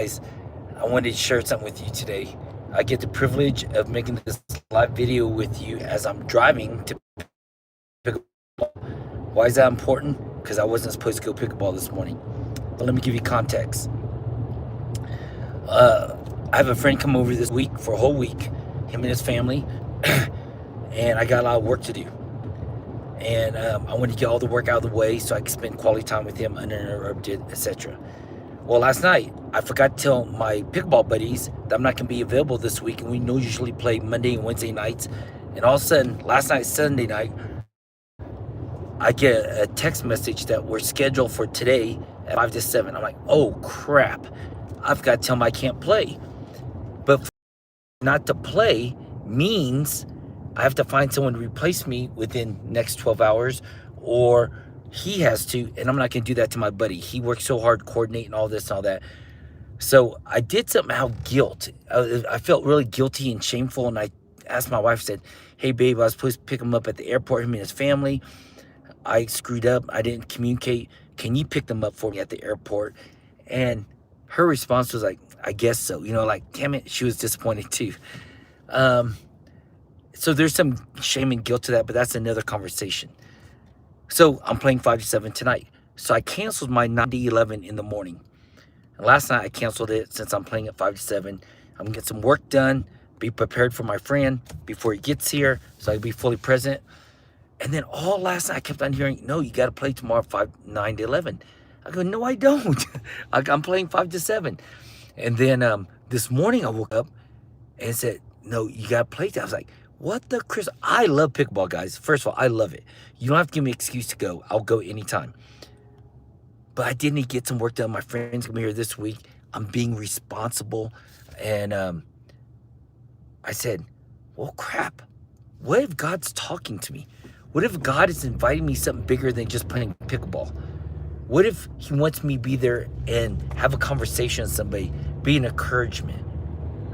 I wanted to share something with you today. I get the privilege of making this live video with you as I'm driving to pickleball. Why is that important? Because I wasn't supposed to go pickleball this morning. But let me give you context. I have a friend come over this week for a whole week, him and his family, and I got a lot of work to do. And I wanted to get all the work out of the way so I could spend quality time with him uninterrupted, etc. Well, last night, I forgot to tell my pickleball buddies that I'm not going to be available this week, and we usually play Monday and Wednesday nights. And all of a sudden, last night, Sunday night, I get a text message that we're scheduled for today at 5 to 7. I'm like, oh, crap. I've got to tell them I can't play. But not to play means I have to find someone to replace me within next 12 hours, or he has to, and I'm not going to do that to my buddy. He works so hard coordinating all this and all that. So I did somehow guilt. I felt really guilty and shameful, and I asked my wife, said, hey, babe, I was supposed to pick him up at the airport, him and his family. I screwed up. I didn't communicate. Can you pick them up for me at the airport? And her response was like, I guess so. You know, like, damn it, she was disappointed too. So there's some shame and guilt to that, but that's another conversation. So I'm playing 5 to 7 tonight. So I canceled my 9 to 11 in the morning. And last night I canceled it since I'm playing at 5 to 7. I'm gonna get some work done, be prepared for my friend before he gets here, so I can be fully present. And then all last night I kept on hearing, no, you gotta play tomorrow 9 to 11. I go, no, I don't. I'm playing 5 to 7. And then this morning I woke up and said, no, you gotta play. I was like, what the Chris? I love pickleball, guys. First of all, I love it. You don't have to give me an excuse to go. I'll go anytime. But I did need to get some work done. My friend's gonna be here this week. I'm being responsible. And I said, well, crap. What if God's talking to me? What if God is inviting me something bigger than just playing pickleball? What if he wants me to be there and have a conversation with somebody, be an encouragement?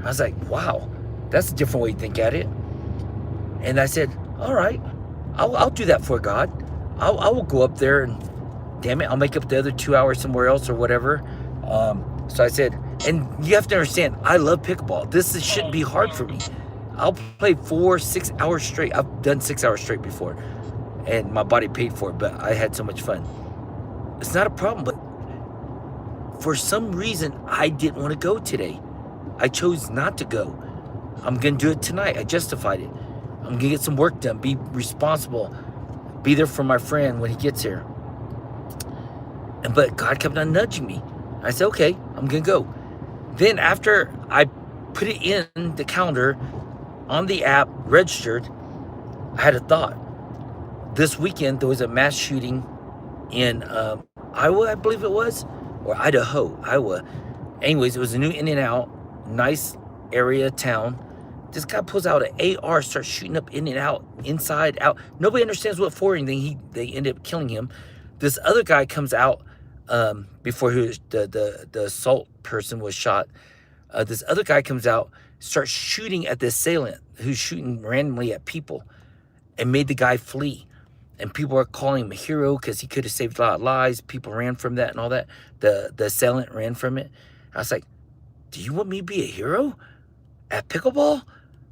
I was like, wow, that's a different way to think at it. And I said, all right, I'll do that for God. I will go up there and, damn it, I'll make up the other 2 hours somewhere else or whatever. So I said, and you have to understand, I love pickleball. Shouldn't be hard for me. I'll play 4-6 hours straight. I've done 6 hours straight before, and my body paid for it, but I had so much fun. It's not a problem, but for some reason, I didn't want to go today. I chose not to go. I'm going to do it tonight. I justified it. I'm going to get some work done, be responsible, be there for my friend when he gets here. But God kept on nudging me. I said, okay, I'm going to go. Then after I put it in the calendar, on the app, registered, I had a thought. This weekend, there was a mass shooting in Iowa, I believe it was, or Idaho, Iowa. Anyways, it was a new in and out, nice area, town. This guy pulls out an AR, starts shooting up in and out, inside, out. Nobody understands what for anything. They end up killing him. This other guy comes out before the assault person was shot. This other guy comes out, starts shooting at the assailant who's shooting randomly at people, and made the guy flee. And people are calling him a hero because he could have saved a lot of lives. People ran from that and all that. The assailant ran from it. I was like, do you want me to be a hero at pickleball?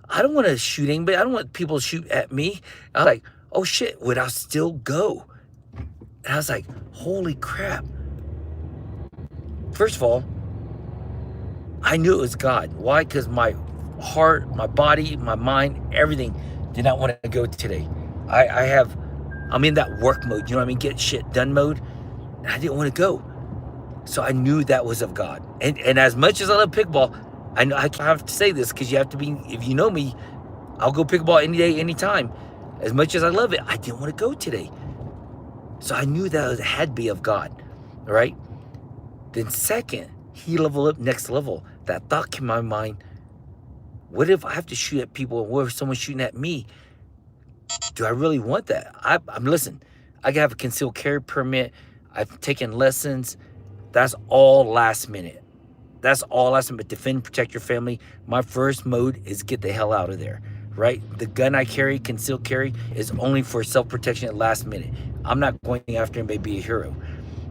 I don't want to shoot anybody. I don't want people to shoot at me. I was like, oh shit, would I still go? And I was like, holy crap. First of all, I knew it was God. Why? Because my heart, my body, my mind, everything did not want to go today. I'm in that work mode, you know what I mean? Get shit done mode. And I didn't want to go. So I knew that was of God. And as much as I love pickleball, I know I have to say this because you have to be, if you know me, I'll go pickleball any day, anytime. As much as I love it, I didn't want to go today. So I knew that it had to be of God, all right? Then second, he leveled up next level. That thought came to my mind, what if I have to shoot at people, and what if someone's shooting at me? Do I really want that? Listen, I have a concealed carry permit. I've taken lessons. That's all last minute. That's all last minute. But defend, protect your family. My first mode is get the hell out of there, right? The gun I carry, concealed carry, is only for self-protection at last minute. I'm not going after anybody to be a hero.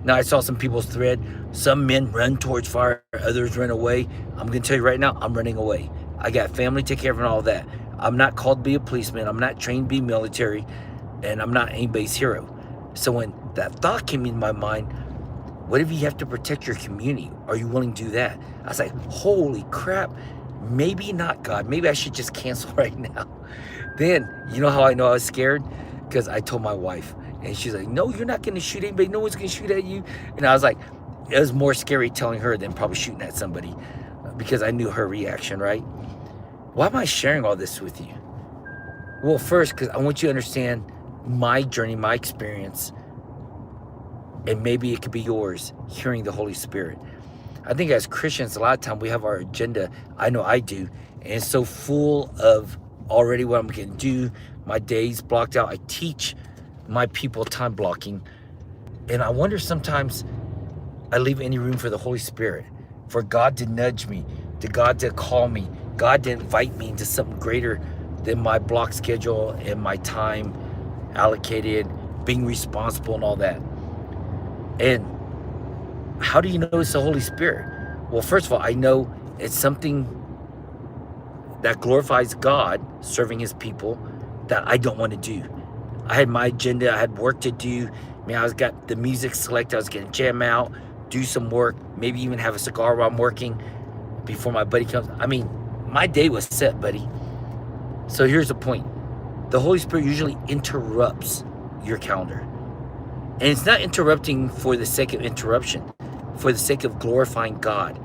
Now, I saw some people's thread. Some men run towards fire, others run away. I'm going to tell you right now, I'm running away. I got family to take care of and all that. I'm not called to be a policeman. I'm not trained to be military, and I'm not anybody's hero. So when that thought came in my mind, what if you have to protect your community? Are you willing to do that? I was like, holy crap, maybe not, God. Maybe I should just cancel right now. Then, you know how I know I was scared? Because I told my wife, and she's like, no, you're not going to shoot anybody. No one's going to shoot at you. And I was like, it was more scary telling her than probably shooting at somebody, because I knew her reaction, right? Why am I sharing all this with you? Well, first, because I want you to understand my journey, my experience, and maybe it could be yours, hearing the Holy Spirit. I think as Christians, a lot of time we have our agenda. I know I do. And it's so full of already what I'm going to do. My days blocked out. I teach my people time blocking. And I wonder sometimes I leave any room for the Holy Spirit, for God to nudge me, to God to call me, God to invite me into something greater than my block schedule and my time allocated, being responsible and all that. And how do you know it's the Holy Spirit? Well, first of all, I know it's something that glorifies God, serving his people, that I don't want to do. I had my agenda. I had work to do. I mean, I was got the music selected. I was going to jam out, do some work, maybe even have a cigar while I'm working before my buddy comes. I mean, my day was set, buddy. So here's the point. The Holy Spirit usually interrupts your calendar. And it's not interrupting for the sake of interruption, for the sake of glorifying God.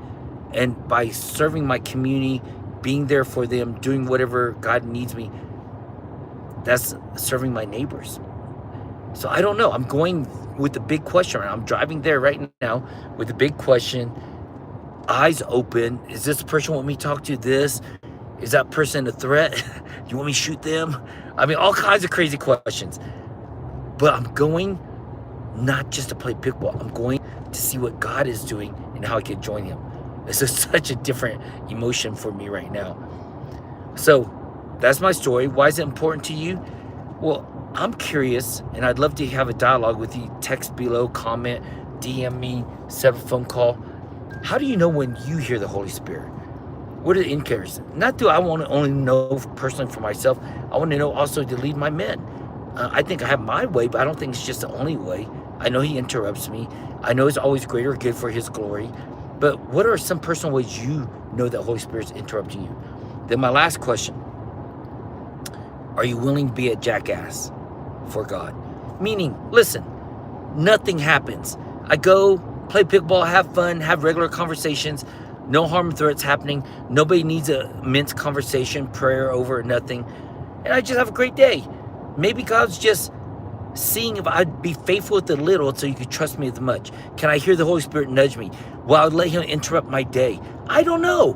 And by serving my community, being there for them, doing whatever God needs me, that's serving my neighbors. So I don't know. I'm going with the big question. I'm driving there right now with the big question, eyes open. Is this person want me to talk to? This? Is that person a threat? You want me to shoot them? I mean, all kinds of crazy questions. But I'm going not just to play pickleball. I'm going to see what God is doing and how I can join him. This is such a different emotion for me right now. So that's my story. Why is it important to you? Well, I'm curious, and I'd love to have a dialogue with you. Text below, comment, DM me, set up a phone call. How do you know when you hear the Holy Spirit? What are the indicators? Not do I want to only know personally for myself. I want to know also to lead my men. I think I have my way, but I don't think it's just the only way. I know he interrupts me. I know it's always greater good for his glory. But what are some personal ways you know that Holy Spirit's interrupting you? Then my last question. Are you willing to be a jackass for God? Meaning, listen, nothing happens. I go play pickleball, have fun, have regular conversations. No harm and threats happening. Nobody needs a immense conversation, prayer over nothing. And I just have a great day. Maybe God's just seeing if I'd be faithful with the little so you could trust me with the much. Can I hear the Holy Spirit nudge me? Well, I'd let him interrupt my day. I don't know.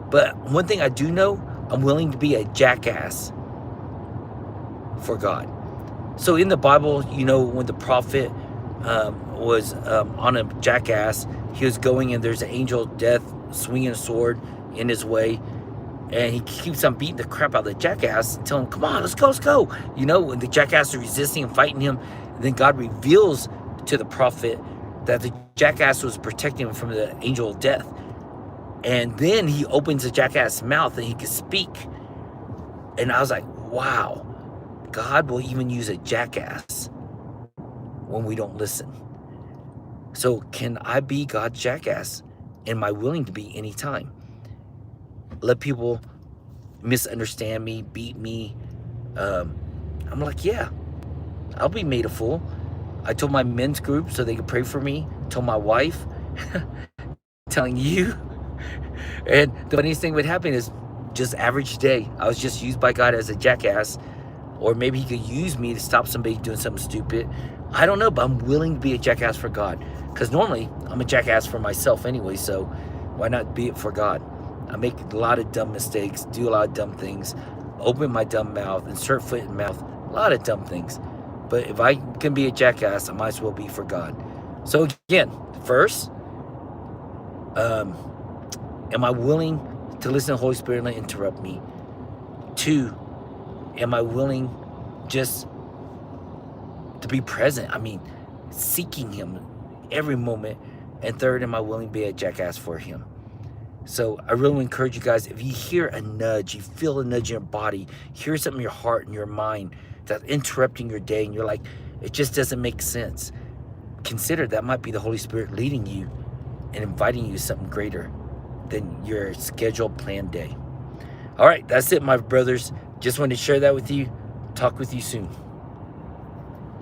But one thing I do know, I'm willing to be a jackass for God. So in the Bible, you know, when the prophet was on a jackass, he was going and there's an angel of death swinging a sword in his way. And he keeps on beating the crap out of the jackass, telling him, come on, let's go, let's go. You know, and the jackass is resisting and fighting him. And then God reveals to the prophet that the jackass was protecting him from the angel of death. And then he opens the jackass' mouth and he can speak. And I was like, wow, God will even use a jackass when we don't listen. So can I be God's jackass? Am I willing to be anytime? Let people misunderstand me, beat me. I'm like, yeah, I'll be made a fool. I told my men's group so they could pray for me. Told my wife, telling you. And the funniest thing would happen is just average day. I was just used by God as a jackass. Or maybe he could use me to stop somebody doing something stupid. I don't know, but I'm willing to be a jackass for God. Because normally I'm a jackass for myself anyway, so why not be it for God? I make a lot of dumb mistakes, do a lot of dumb things, open my dumb mouth, insert foot in mouth, a lot of dumb things. But if I can be a jackass, I might as well be for God. So again, first, am I willing to listen to the Holy Spirit and let interrupt me? 2, am I willing just to be present? I mean, seeking him, every moment. And third, am I willing to be a jackass for him? So I really encourage you guys, if you hear a nudge, you feel a nudge in your body, hear something in your heart and your mind that's interrupting your day, and you're like, it just doesn't make sense, consider that might be the Holy Spirit leading you and inviting you to something greater than your scheduled planned day. All right, that's it, my brothers. Just wanted to share that with you. Talk with you soon.